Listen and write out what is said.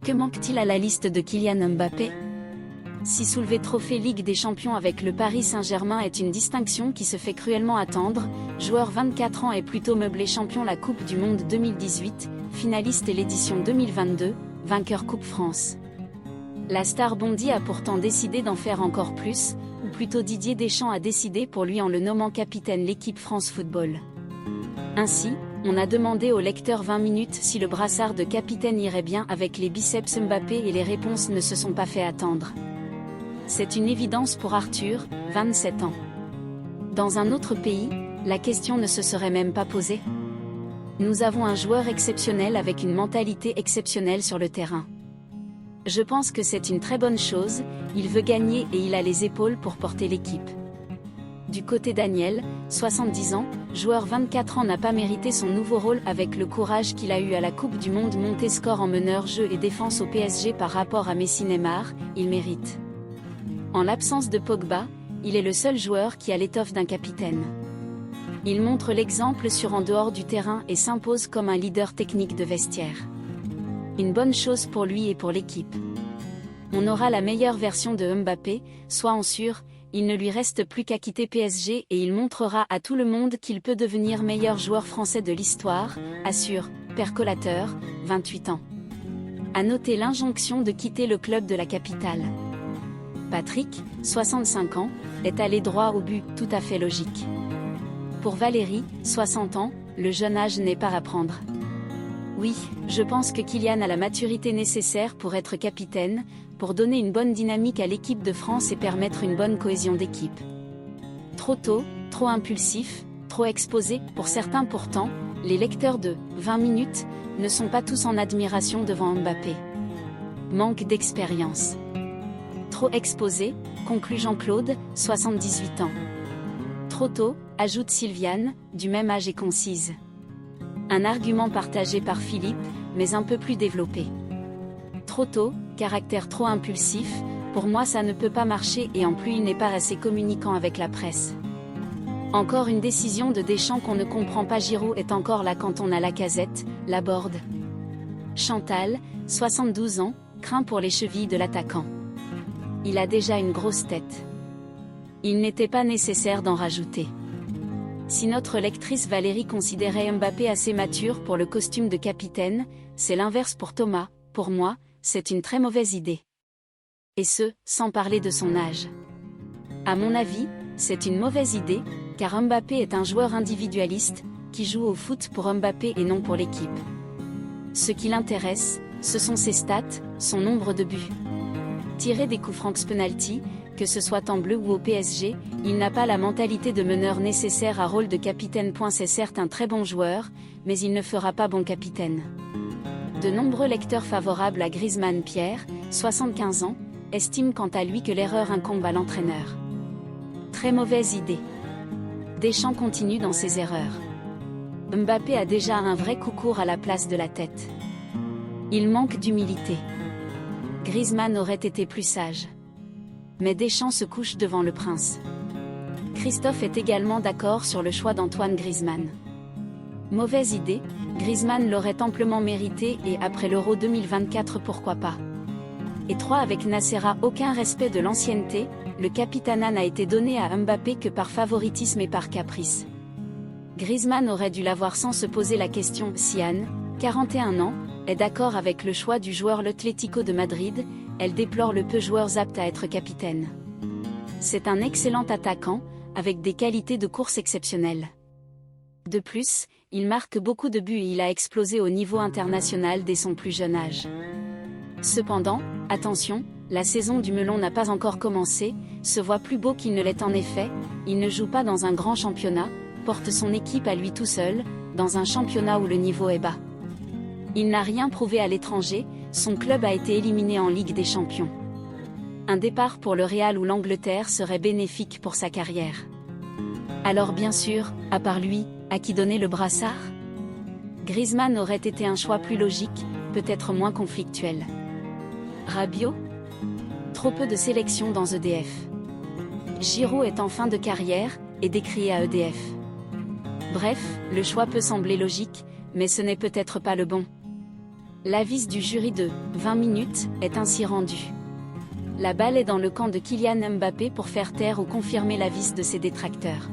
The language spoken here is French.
Que manque-t-il à la liste de Kylian Mbappé? Si soulever trophée Ligue des Champions avec le Paris Saint-Germain est une distinction qui se fait cruellement attendre, joueur 24 ans et plutôt meublé champion la Coupe du Monde 2018, finaliste et l'édition 2022, vainqueur Coupe France. La star Bondy a pourtant décidé d'en faire encore plus, ou plutôt Didier Deschamps a décidé pour lui en le nommant capitaine l'équipe France Football. Ainsi, on a demandé au lecteur 20 minutes si le brassard de capitaine irait bien avec les biceps Mbappé et les réponses ne se sont pas fait attendre. C'est une évidence pour Arthur, 27 ans. Dans un autre pays, la question ne se serait même pas posée. Nous avons un joueur exceptionnel avec une mentalité exceptionnelle sur le terrain. Je pense que c'est une très bonne chose, il veut gagner et il a les épaules pour porter l'équipe. Du côté Daniel, 70 ans, joueur 24 ans n'a pas mérité son nouveau rôle avec le courage qu'il a eu à la Coupe du Monde monter score en meneur jeu et défense au PSG par rapport à Messi Neymar, il mérite. En l'absence de Pogba, il est le seul joueur qui a l'étoffe d'un capitaine. Il montre l'exemple sur en dehors du terrain et s'impose comme un leader technique de vestiaire. Une bonne chose pour lui et pour l'équipe. On aura la meilleure version de Mbappé, soit en sûr, il ne lui reste plus qu'à quitter PSG et il montrera à tout le monde qu'il peut devenir meilleur joueur français de l'histoire, assure Percolateur, 28 ans. À noter l'injonction de quitter le club de la capitale. Patrick, 65 ans, est allé droit au but, tout à fait logique. Pour Valérie, 60 ans, le jeune âge n'est pas à prendre. Oui, je pense que Kylian a la maturité nécessaire pour être capitaine, pour donner une bonne dynamique à l'équipe de France et permettre une bonne cohésion d'équipe. Trop tôt, trop impulsif, trop exposé, pour certains pourtant, les lecteurs de 20 minutes ne sont pas tous en admiration devant Mbappé. Manque d'expérience. Trop exposé, conclut Jean-Claude, 78 ans. Trop tôt, ajoute Sylviane, du même âge et concise. Un argument partagé par Philippe, mais un peu plus développé. Trop tôt, caractère trop impulsif, pour moi ça ne peut pas marcher et en plus il n'est pas assez communicant avec la presse. Encore une décision de Deschamps qu'on ne comprend pas. Giroud est encore là quand on a Lacazette, Laborde. Chantal, 72 ans, craint pour les chevilles de l'attaquant. Il a déjà une grosse tête. Il n'était pas nécessaire d'en rajouter. Si notre lectrice Valérie considérait Mbappé assez mature pour le costume de capitaine, c'est l'inverse pour Thomas, pour moi, c'est une très mauvaise idée. Et ce, sans parler de son âge. À mon avis, c'est une mauvaise idée, car Mbappé est un joueur individualiste, qui joue au foot pour Mbappé et non pour l'équipe. Ce qui l'intéresse, ce sont ses stats, son nombre de buts. Tirer des coups francs penalty, que ce soit en bleu ou au PSG, il n'a pas la mentalité de meneur nécessaire à rôle de capitaine. C'est certes un très bon joueur, mais il ne fera pas bon capitaine. De nombreux lecteurs favorables à Griezmann Pierre, 75 ans, estiment quant à lui que l'erreur incombe à l'entraîneur. Très mauvaise idée. Deschamps continue dans ses erreurs. Mbappé a déjà un vrai coup court à la place de la tête. Il manque d'humilité. Griezmann aurait été plus sage. Mais Deschamps se couche devant le prince. Christophe est également d'accord sur le choix d'Antoine Griezmann. Mauvaise idée, Griezmann l'aurait amplement mérité et après l'Euro 2024 pourquoi pas. Et 3 avec Nacera. Aucun respect de l'ancienneté, le capitanat n'a été donné à Mbappé que par favoritisme et par caprice. Griezmann aurait dû l'avoir sans se poser la question. Sian, 41 ans, est d'accord avec le choix du joueur l'Atlético de Madrid, elle déplore le peu joueurs aptes à être capitaine. C'est un excellent attaquant, avec des qualités de course exceptionnelles. De plus, il marque beaucoup de buts et il a explosé au niveau international dès son plus jeune âge. Cependant, attention, la saison du melon n'a pas encore commencé, se voit plus beau qu'il ne l'est en effet, il ne joue pas dans un grand championnat, porte son équipe à lui tout seul, dans un championnat où le niveau est bas. Il n'a rien prouvé à l'étranger, son club a été éliminé en Ligue des Champions. Un départ pour le Real ou l'Angleterre serait bénéfique pour sa carrière. Alors bien sûr, à part lui, à qui donner le brassard? Griezmann aurait été un choix plus logique, peut-être moins conflictuel. Rabiot? Trop peu de sélection dans EDF. Giroud est en fin de carrière, et décrié à EDF. Bref, le choix peut sembler logique, mais ce n'est peut-être pas le bon. L'avis du jury de 20 minutes est ainsi rendu. La balle est dans le camp de Kylian Mbappé pour faire taire ou confirmer l'avis de ses détracteurs.